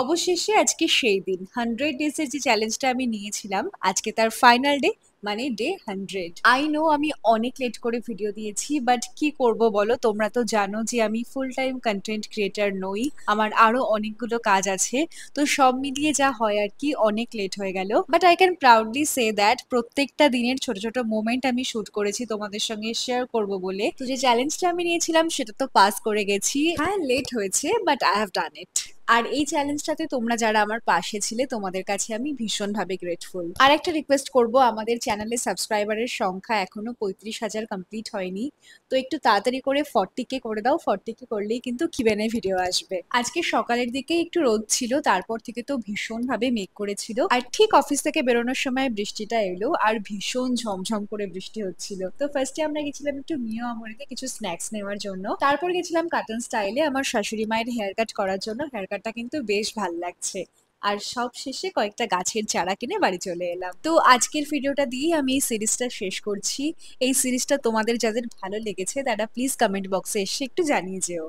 অবশেষে আজকে সেই দিন 100 ডেজ এর যে চ্যালেঞ্জটা আমি নিয়েছিলাম আজকে তার ফাইনাল ডে, মানে ডে 100। আই নো আমি অনেক লেট করে ভিডিও দিয়েছি, বাট কি করব বলো, তোমরা তো জানো যে আমি ফুল টাইম কন্টেন্ট ক্রিয়েটার নই, আমার আরো অনেকগুলো কাজ আছে। তো সব মিলিয়ে যা হয় আর কি, অনেক লেট হয়ে গেল। But I can proudly say that প্রত্যেকটা দিনের ছোট ছোট মোমেন্ট আমি শুট করেছি তোমাদের সঙ্গে শেয়ার করব বলে। তো যে চ্যালেঞ্জটা আমি নিয়েছিলাম সেটা তো পাস করে গেছি। হ্যাঁ, লেট হয়েছে, বাট আই হ্যাভ ডান ইট। আর এই চ্যালেঞ্জটাতে তোমরা যারা আমার পাশে ছিলে তোমাদের কাছে আমি ভীষণভাবে গ্রেটফুল। আর একটা রিকোয়েস্ট করব, আমাদের চ্যানেলে সাবস্ক্রাইবারের সংখ্যা এখনো 35,000 কমপ্লিট হয়নি। তো একটু তাড়াতাড়ি করে 40K করে দাও। 40K করলেই কিন্তু কিবেনে ভিডিও আসবে। আজকে সকালের দিকে একটু রোদ ছিল, তারপর থেকে তো ভীষণভাবে মেঘ করেছিল, আর ঠিক অফিস থেকে বেরোনোর সময় বৃষ্টিটা এলো, আর ভীষণ ঝমঝম করে বৃষ্টি হচ্ছিল। তো ফার্স্টে আমরা গেছিলাম একটু মিও আমরিতে কিছু স্ন্যাক্স নেওয়ার জন্য, তারপর গেছিলাম কাটন স্টাইলে আমার শাশুড়ি মায়ের হেয়ার কাট করার জন্য। হেয়ার কাটটা কিন্তু বেশ ভাল লাগছে। আর সব শেষে কয়েকটা গাছের চারা কিনে বাড়ি চলে এলাম। তো আজকের ভিডিওটা দিয়ে আমি এই সিরিজটা শেষ করছি। এই সিরিজটা তোমাদের যাদের ভালো লেগেছে তারা প্লিজ কমেন্ট বক্সে এসে একটু জানিয়ে যেও।